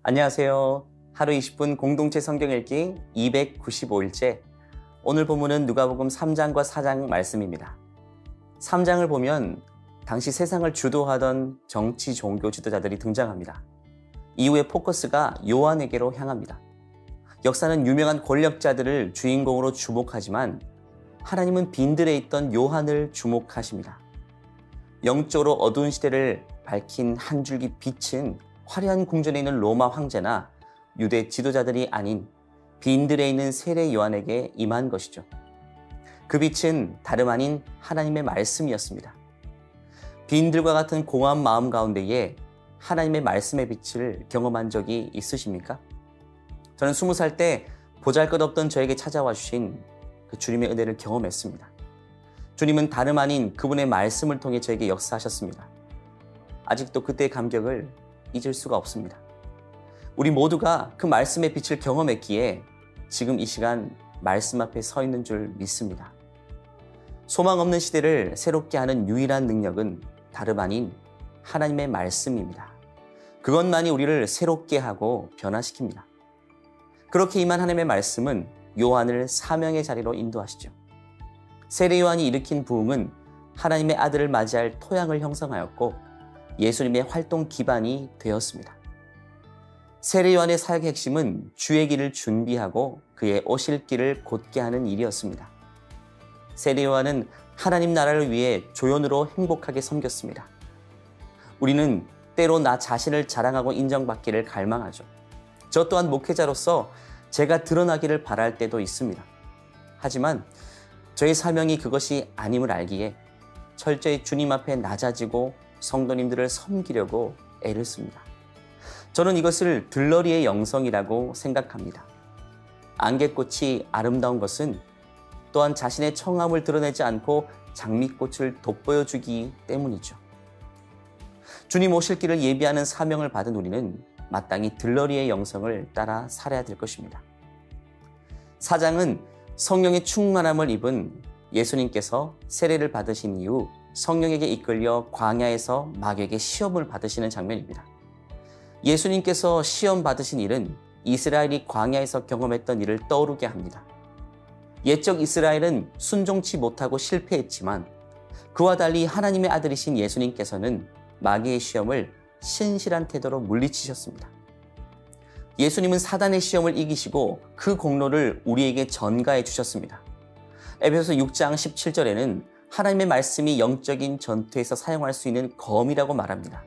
안녕하세요. 하루 20분 공동체 성경 읽기 295일째. 오늘 본문은 누가복음 3장과 4장 말씀입니다. 3장을 보면 당시 세상을 주도하던 정치 종교 지도자들이 등장합니다. 이후에 포커스가 요한에게로 향합니다. 역사는 유명한 권력자들을 주인공으로 주목하지만 하나님은 빈들에 있던 요한을 주목하십니다. 영적으로 어두운 시대를 밝힌 한 줄기 빛은 화려한 궁전에 있는 로마 황제나 유대 지도자들이 아닌 빈들에 있는 세례 요한에게 임한 것이죠. 그 빛은 다름 아닌 하나님의 말씀이었습니다. 빈들과 같은 공허한 마음 가운데에 하나님의 말씀의 빛을 경험한 적이 있으십니까? 저는 20살 때 보잘것없던 저에게 찾아와 주신 그 주님의 은혜를 경험했습니다. 주님은 다름 아닌 그분의 말씀을 통해 저에게 역사하셨습니다. 아직도 그때의 감격을 잊을 수가 없습니다. 우리 모두가 그 말씀의 빛을 경험했기에 지금 이 시간 말씀 앞에 서 있는 줄 믿습니다. 소망 없는 시대를 새롭게 하는 유일한 능력은 다름 아닌 하나님의 말씀입니다. 그것만이 우리를 새롭게 하고 변화시킵니다. 그렇게 임한 하나님의 말씀은 요한을 사명의 자리로 인도하시죠. 세례 요한이 일으킨 부흥은 하나님의 아들을 맞이할 토양을 형성하였고 예수님의 활동 기반이 되었습니다. 세례 요한의 사역의 핵심은 주의 길을 준비하고 그의 오실 길을 곧게 하는 일이었습니다. 세례 요한은 하나님 나라를 위해 조연으로 행복하게 섬겼습니다. 우리는 때로 나 자신을 자랑하고 인정받기를 갈망하죠. 저 또한 목회자로서 제가 드러나기를 바랄 때도 있습니다. 하지만 저의 사명이 그것이 아님을 알기에 철저히 주님 앞에 낮아지고 성도님들을 섬기려고 애를 씁니다. 저는 이것을 들러리의 영성이라고 생각합니다. 안개꽃이 아름다운 것은 또한 자신의 청함을 드러내지 않고 장미꽃을 돋보여주기 때문이죠. 주님 오실 길을 예비하는 사명을 받은 우리는 마땅히 들러리의 영성을 따라 살아야 될 것입니다. 4장은 성령의 충만함을 입은 예수님께서 세례를 받으신 이후 성령에게 이끌려 광야에서 마귀에게 시험을 받으시는 장면입니다. 예수님께서 시험 받으신 일은 이스라엘이 광야에서 경험했던 일을 떠오르게 합니다. 옛적 이스라엘은 순종치 못하고 실패했지만 그와 달리 하나님의 아들이신 예수님께서는 마귀의 시험을 신실한 태도로 물리치셨습니다. 예수님은 사단의 시험을 이기시고 그 공로를 우리에게 전가해 주셨습니다. 에베소서 6장 17절에는 하나님의 말씀이 영적인 전투에서 사용할 수 있는 검이라고 말합니다.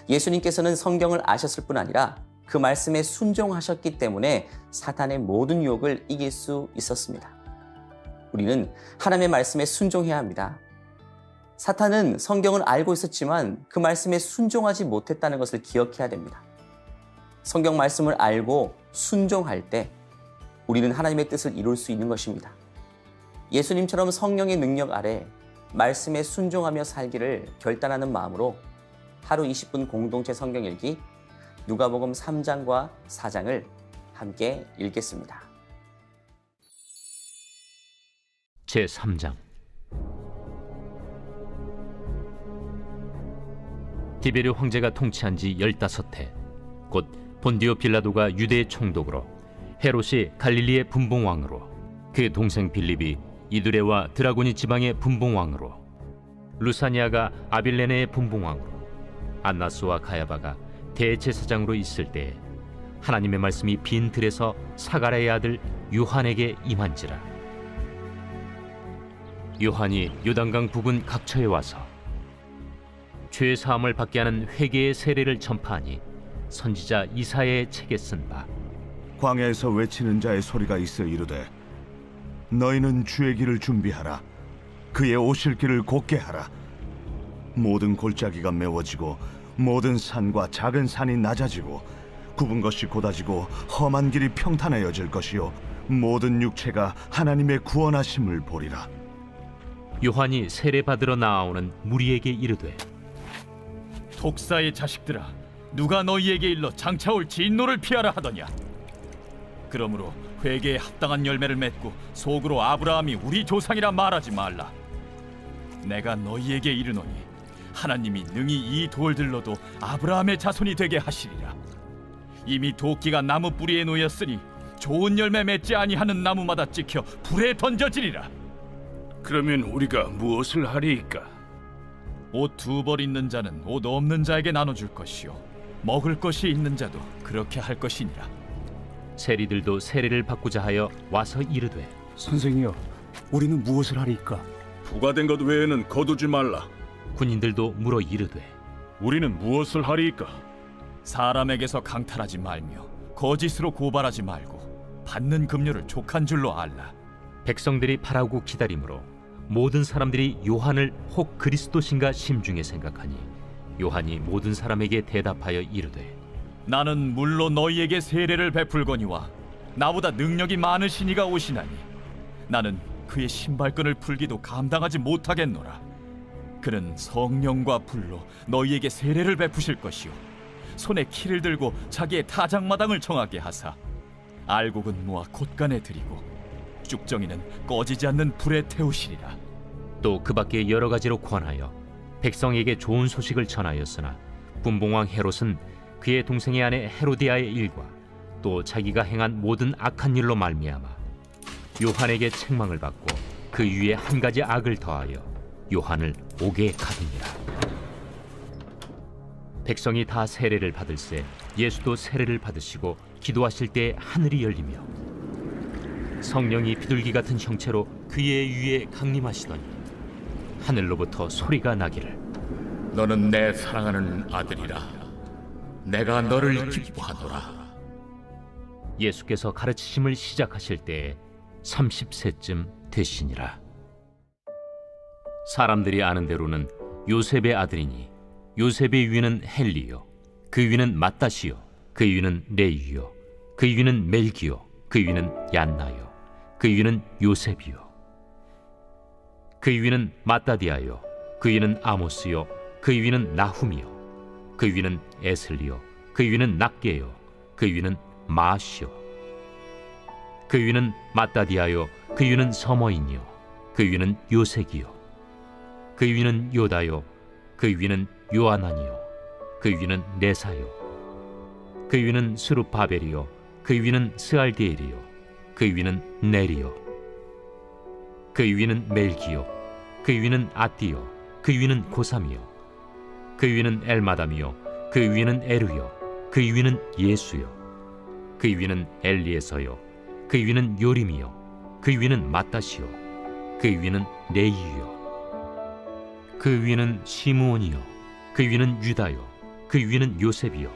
예수님께서는 성경을 아셨을 뿐 아니라 그 말씀에 순종하셨기 때문에 사탄의 모든 유혹을 이길 수 있었습니다. 우리는 하나님의 말씀에 순종해야 합니다. 사탄은 성경을 알고 있었지만 그 말씀에 순종하지 못했다는 것을 기억해야 됩니다. 성경 말씀을 알고 순종할 때 우리는 하나님의 뜻을 이룰 수 있는 것입니다. 예수님처럼 성령의 능력 아래 말씀에 순종하며 살기를 결단하는 마음으로 하루 20분 공동체 성경 읽기 누가복음 3장과 4장을 함께 읽겠습니다. 제3장 디베르 황제가 통치한 지 15해 곧 본디오 빌라도가 유대의 총독으로 헤롯이 갈릴리의 분봉왕으로 그 동생 빌립이 이두레와 드라고니 지방의 분봉왕으로 루사니아가 아빌레네의 분봉왕으로 안나스와 가야바가 대제사장으로 있을 때에 하나님의 말씀이 빈 들에서 사가랴의 아들 요한에게 임한지라. 요한이 요단강 부근 각처에 와서 죄 사함을 받게 하는 회개의 세례를 전파하니 선지자 이사야의 책에 쓴 바 광야에서 외치는 자의 소리가 있어 이르되 너희는 주의 길을 준비하라. 그의 오실 길을 곧게 하라. 모든 골짜기가 메워지고 모든 산과 작은 산이 낮아지고 굽은 것이 곧아지고 험한 길이 평탄해져질 것이요 모든 육체가 하나님의 구원하심을 보리라. 요한이 세례 받으러 나아오는 무리에게 이르되 독사의 자식들아, 누가 너희에게 일러 장차올 진노를 피하라 하더냐. 그러므로 회개에 합당한 열매를 맺고 속으로 아브라함이 우리 조상이라 말하지 말라. 내가 너희에게 이르노니 하나님이 능히 이 돌들로도 아브라함의 자손이 되게 하시리라. 이미 도끼가 나무 뿌리에 놓였으니 좋은 열매 맺지 아니하는 나무마다 찍혀 불에 던져지리라. 그러면 우리가 무엇을 하리이까? 옷 2벌 있는 자는 옷 없는 자에게 나눠줄 것이요 먹을 것이 있는 자도 그렇게 할 것이니라. 세리들도 세례를 받고자 하여 와서 이르되, 선생이여, 우리는 무엇을 하리이까? 부과된 것 외에는 거두지 말라. 군인들도 물어 이르되, 우리는 무엇을 하리이까? 사람에게서 강탈하지 말며 거짓으로 고발하지 말고 받는 급료를 족한 줄로 알라. 백성들이 바라고 기다림으로 모든 사람들이 요한을 혹 그리스도신가 심중에 생각하니 요한이 모든 사람에게 대답하여 이르되, 나는 물로 너희에게 세례를 베풀거니와 나보다 능력이 많으신 이가 오시나니 나는 그의 신발끈을 풀기도 감당하지 못하겠노라. 그는 성령과 불로 너희에게 세례를 베푸실 것이요 손에 키를 들고 자기의 타작마당을 정하게 하사 알곡은 모아 곶간에 들이고 쭉정이는 꺼지지 않는 불에 태우시리라. 또 그 밖에 여러 가지로 권하여 백성에게 좋은 소식을 전하였으나 분봉왕 헤롯은 그의 동생의 아내 헤로디아의 일과 또 자기가 행한 모든 악한 일로 말미암아 요한에게 책망을 받고 그 위에 한 가지 악을 더하여 요한을 옥에 가두니라. 백성이 다 세례를 받을새 예수도 세례를 받으시고 기도하실 때 하늘이 열리며 성령이 비둘기 같은 형체로 그의 위에 강림하시더니 하늘로부터 소리가 나기를, 너는 내 사랑하는 아들이라. 내가 너를 기뻐하노라. 예수께서 가르치심을 시작하실 때에 30세쯤 되시니라. 사람들이 아는 대로는 요셉의 아들이니 요셉의 위는 헬리요, 그 위는 마따시요, 그 위는 레위요, 그 위는 멜기요, 그 위는 얀나요, 그 위는 요셉이요, 그 위는 마따디아요, 그 위는 아모스요, 그 위는 나훔이요, 그 위는 에슬리요, 그 위는 낫게요, 그 위는 마시요, 그 위는 마따디아요, 그 위는 서머인이요, 그 위는 요색이요, 그 위는 요다요, 그 위는 요아난이요, 그 위는 네사요, 그 위는 스룹바벨이요, 그 위는 스알디엘이요, 그 위는 네리요, 그 위는 멜기요, 그 위는 아띠요, 그 위는 고삼이요, 그 위는 엘마담이요, 그 위는 에루요, 그 위는 예수요, 그 위는 엘리에서요, 그 위는 요림이요, 그 위는 마따시요, 그 위는 레이유요, 그 위는 시므온이요, 그 위는 유다요, 그 위는 요셉이요,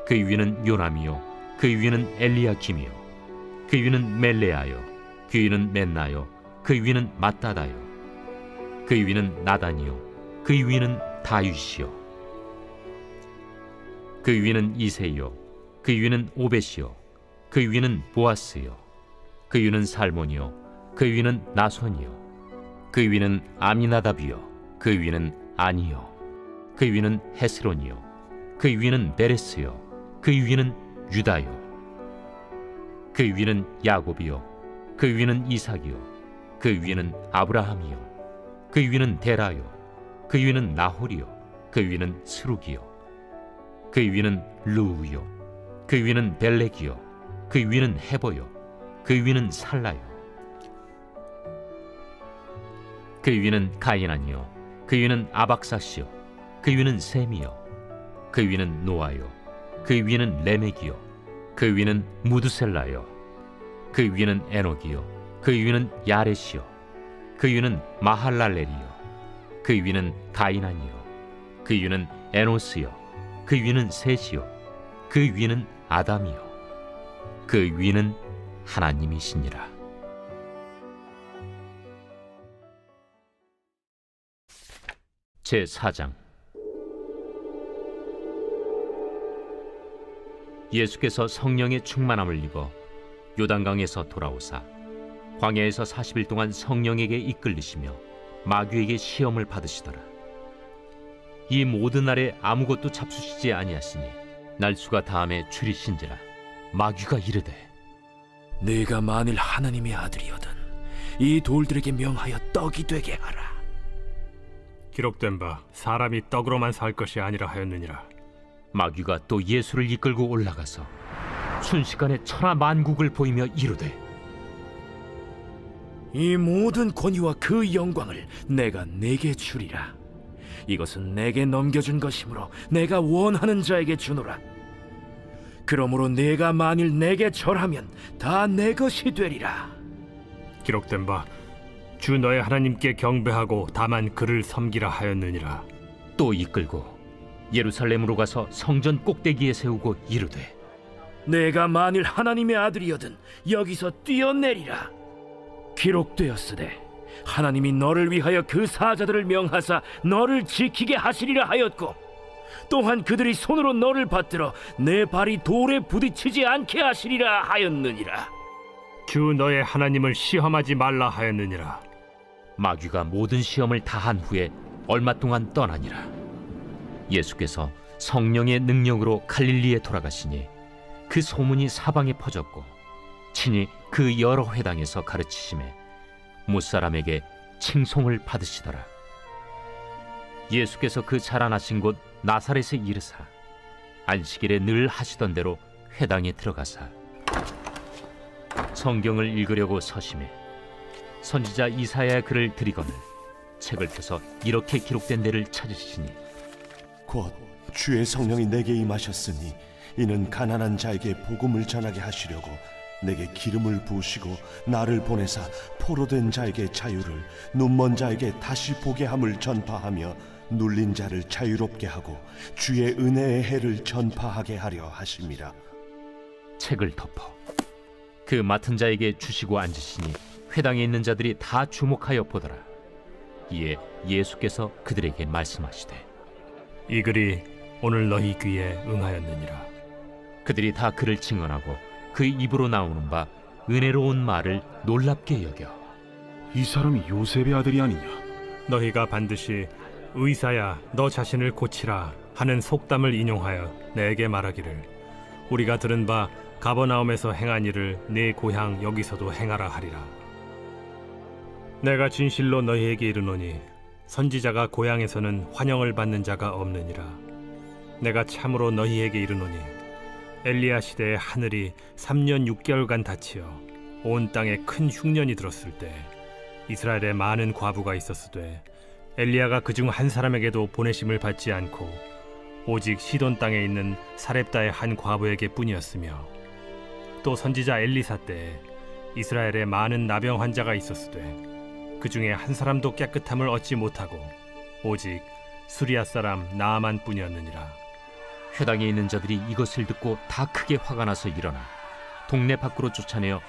그 위는 요남이요, 그 위는 엘리야킴이요, 그 위는 멜레아요, 그 위는 멘나요, 그 위는 마따다요, 그 위는 나단이요, 그 위는 다윗이요, 그 위는 이세요, 그 위는 오벳이요, 그 위는 보아스요, 그 위는 살몬이요, 그 위는 나손이요, 그 위는 아미나답이요, 그 위는 아니요, 그 위는 헤스론이요, 그 위는 베레스요, 그 위는 유다요, 그 위는 야곱이요, 그 위는 이삭이요, 그 위는 아브라함이요, 그 위는 데라요, 그 위는 나홀이요, 그 위는 스룩이요, 그 위는 루우요, 그 위는 벨렉이요, 그 위는 헤보요, 그 위는 살라요, 그 위는 가이난이요, 그 위는 아박사시요, 그 위는 셈이요, 그 위는 노아요, 그 위는 레멕이요, 그 위는 무드셀라요, 그 위는 에녹이요, 그 위는 야렛이요, 그 위는 마할랄렐이요, 그 위는 가이난이요, 그 위는 에노스요, 그 위는 셋이요, 그 위는 아담이요, 그 위는 하나님이시니라. 제4장. 예수께서 성령의 충만함을 입어 요단강에서 돌아오사 광야에서 40일 동안 성령에게 이끌리시며 마귀에게 시험을 받으시더라. 이 모든 날에 아무것도 잡수시지 아니하시니 날수가 다함에 줄이신지라. 마귀가 이르되, 네가 만일 하나님의 아들이거든 이 돌들에게 명하여 떡이 되게 하라. 기록된 바 사람이 떡으로만 살 것이 아니라 하였느니라. 마귀가 또 예수를 이끌고 올라가서 순식간에 천하 만국을 보이며 이르되 이 모든 권위와 그 영광을 내가 네게 주리라. 이것은 내게 넘겨준 것이므로 내가 원하는 자에게 주노라. 그러므로 네가 만일 내게 절하면 다 내 것이 되리라. 기록된 바 주 너의 하나님께 경배하고 다만 그를 섬기라 하였느니라. 또 이끌고 예루살렘으로 가서 성전 꼭대기에 세우고 이르되 내가 만일 하나님의 아들이거든 여기서 뛰어내리라. 기록되었으되 하나님이 너를 위하여 그 사자들을 명하사 너를 지키게 하시리라 하였고 또한 그들이 손으로 너를 받들어 내 발이 돌에 부딪히지 않게 하시리라 하였느니라. 주 너의 하나님을 시험하지 말라 하였느니라. 마귀가 모든 시험을 다한 후에 얼마 동안 떠나니라. 예수께서 성령의 능력으로 갈릴리에 돌아가시니 그 소문이 사방에 퍼졌고 친히 그 여러 회당에서 가르치심에 무사람에게 칭송을 받으시더라. 예수께서 그 자라나신 곳 나사렛에 이르사 안식일에 늘 하시던 대로 회당에 들어가사 성경을 읽으려고 서심해 선지자 이사야의 글을 들이거늘 책을 펴서 이렇게 기록된 데를 찾으시니 곧 주의 성령이 내게 임하셨으니 이는 가난한 자에게 복음을 전하게 하시려고 내게 기름을 부으시고 나를 보내사 포로된 자에게 자유를 눈먼 자에게 다시 보게 함을 전파하며 눌린 자를 자유롭게 하고 주의 은혜의 해를 전파하게 하려 하심이라. 책을 덮어 그 맡은 자에게 주시고 앉으시니 회당에 있는 자들이 다 주목하여 보더라. 이에 예수께서 그들에게 말씀하시되 이 글이 오늘 너희 귀에 응하였느니라. 그들이 다 그를 증언하고 그 입으로 나오는 바 은혜로운 말을 놀랍게 여겨 이 사람이 요셉의 아들이 아니냐? 너희가 반드시 의사야 너 자신을 고치라 하는 속담을 인용하여 내게 말하기를 우리가 들은 바 가버나움에서 행한 일을 네 고향 여기서도 행하라 하리라. 내가 진실로 너희에게 이르노니 선지자가 고향에서는 환영을 받는 자가 없느니라. 내가 참으로 너희에게 이르노니 엘리야 시대에 하늘이 3년 6개월간 닫히어 온 땅에 큰 흉년이 들었을 때 이스라엘에 많은 과부가 있었으되 엘리야가 그중 한 사람에게도 보내심을 받지 않고 오직 시돈 땅에 있는 사렙다의 한 과부에게 뿐이었으며 또 선지자 엘리사 때에 이스라엘에 많은 나병 환자가 있었으되 그 중에 한 사람도 깨끗함을 얻지 못하고 오직 수리아 사람 나아만 뿐이었느니라. 회당에 있는 자들이 이것을 듣고 다 크게 화가 나서 일어나 동네 밖으로 쫓아내어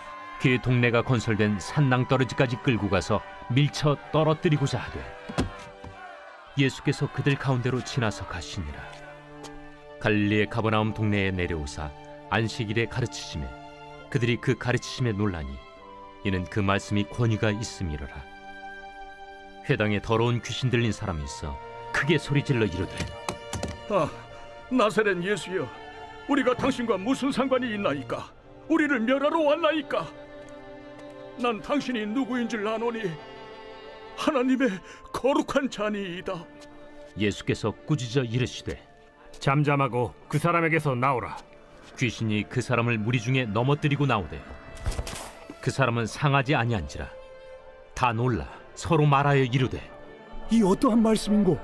그 동네가 건설된 산낭떠러지까지 끌고 가서 밀쳐 떨어뜨리고자 하되 예수께서 그들 가운데로 지나서 가시니라. 갈릴리의 가버나움 동네에 내려오사 안식일에 가르치시매 그들이 그 가르치심에 놀라니 이는 그 말씀이 권위가 있음이로라. 회당에 더러운 귀신 들린 사람이 있어 크게 소리질러 이르되 나사렛 예수여, 우리가 당신과 무슨 상관이 있나이까? 우리를 멸하러 왔나이까? 난 당신이 누구인 줄 아노니 하나님의 거룩한 자니이다. 예수께서 꾸짖어 이르시되 잠잠하고 그 사람에게서 나오라. 귀신이 그 사람을 무리 중에 넘어뜨리고 나오되 그 사람은 상하지 아니한지라. 다 놀라 서로 말하여 이르되 이 어떠한 말씀인고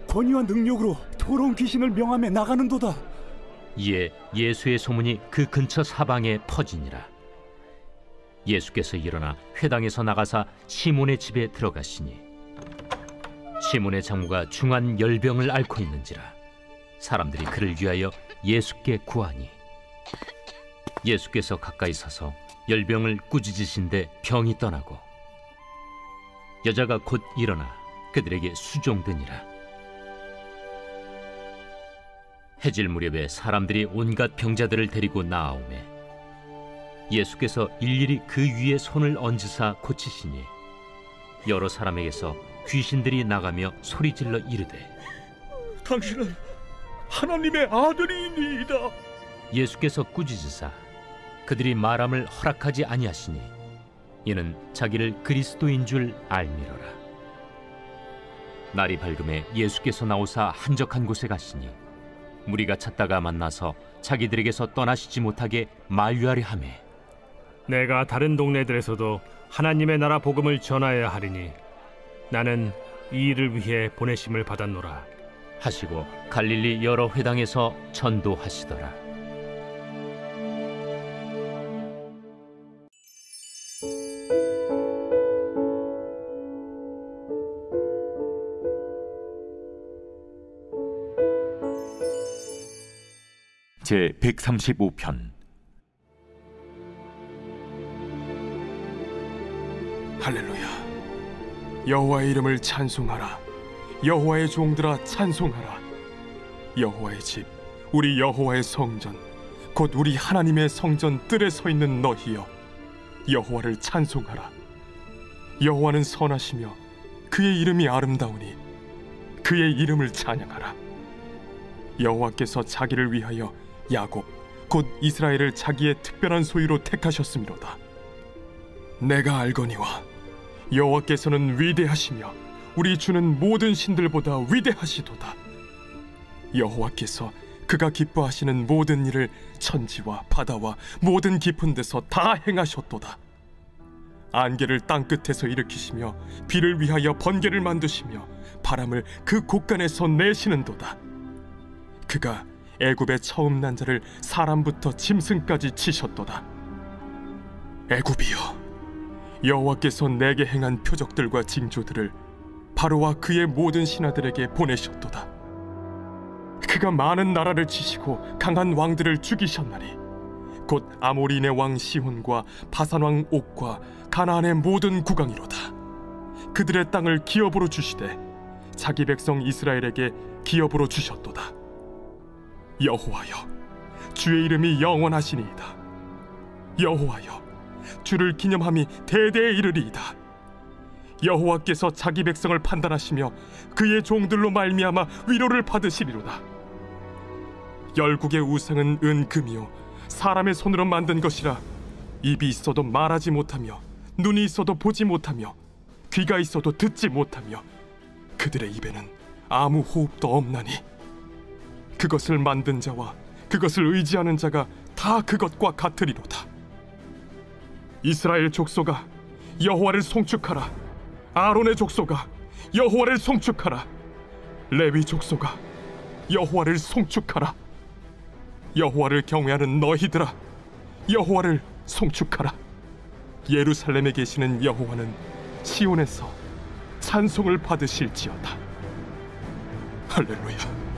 권위와 능력으로 더러운 귀신을 명하며 나가는도다. 이에 예수의 소문이 그 근처 사방에 퍼지니라. 예수께서 일어나 회당에서 나가사 시몬의 집에 들어가시니 시몬의 장모가 중한 열병을 앓고 있는지라. 사람들이 그를 위하여 예수께 구하니 예수께서 가까이 서서 열병을 꾸짖으신데 병이 떠나고 여자가 곧 일어나 그들에게 수종드니라. 해질 무렵에 사람들이 온갖 병자들을 데리고 나아오매 예수께서 일일이 그 위에 손을 얹으사 고치시니 여러 사람에게서 귀신들이 나가며 소리질러 이르되 당신은 하나님의 아들이니이다. 예수께서 꾸짖으사 그들이 말함을 허락하지 아니하시니 이는 자기를 그리스도인 줄 알미러라. 날이 밝음에 예수께서 나오사 한적한 곳에 가시니 무리가 찾다가 만나서 자기들에게서 떠나시지 못하게 만류하려 하며 내가 다른 동네들에서도 하나님의 나라 복음을 전하여야 하리니 나는 이 일을 위해 보내심을 받았노라 하시고 갈릴리 여러 회당에서 전도하시더라. 제 135편. 할렐루야. 여호와의 이름을 찬송하라. 여호와의 종들아 찬송하라. 여호와의 집, 우리 여호와의 성전, 곧 우리 하나님의 성전 뜰에 서 있는 너희여, 여호와를 찬송하라. 여호와는 선하시며 그의 이름이 아름다우니 그의 이름을 찬양하라. 여호와께서 자기를 위하여 야곱, 곧 이스라엘을 자기의 특별한 소유로 택하셨음이로다. 내가 알거니와 여호와께서는 위대하시며 우리 주는 모든 신들보다 위대하시도다. 여호와께서 그가 기뻐하시는 모든 일을 천지와 바다와 모든 깊은 데서 다 행하셨도다. 안개를 땅끝에서 일으키시며 비를 위하여 번개를 만드시며 바람을 그 곳간에서 내시는도다. 그가 애굽의 처음 난 자를 사람부터 짐승까지 치셨도다. 애굽이여, 여호와께서 내게 행한 표적들과 징조들을 바로와 그의 모든 신하들에게 보내셨도다. 그가 많은 나라를 치시고 강한 왕들을 죽이셨나니 곧 아모리인의 왕 시혼과 바산 왕 옥과 가나안의 모든 국왕이로다. 그들의 땅을 기업으로 주시되 자기 백성 이스라엘에게 기업으로 주셨도다. 여호와여, 주의 이름이 영원하시니이다. 여호와여, 주를 기념함이 대대에 이르리이다. 여호와께서 자기 백성을 판단하시며 그의 종들로 말미암아 위로를 받으시리로다. 열국의 우상은 은금이요 사람의 손으로 만든 것이라 입이 있어도 말하지 못하며 눈이 있어도 보지 못하며 귀가 있어도 듣지 못하며 그들의 입에는 아무 호흡도 없나니 그것을 만든 자와 그것을 의지하는 자가 다 그것과 같으리로다. 이스라엘 족속아, 여호와를 송축하라. 아론의 족속아, 여호와를 송축하라. 레위 족속아, 여호와를 송축하라. 여호와를 경외하는 너희들아, 여호와를 송축하라. 예루살렘에 계시는 여호와는 시온에서 찬송을 받으실지어다. 할렐루야.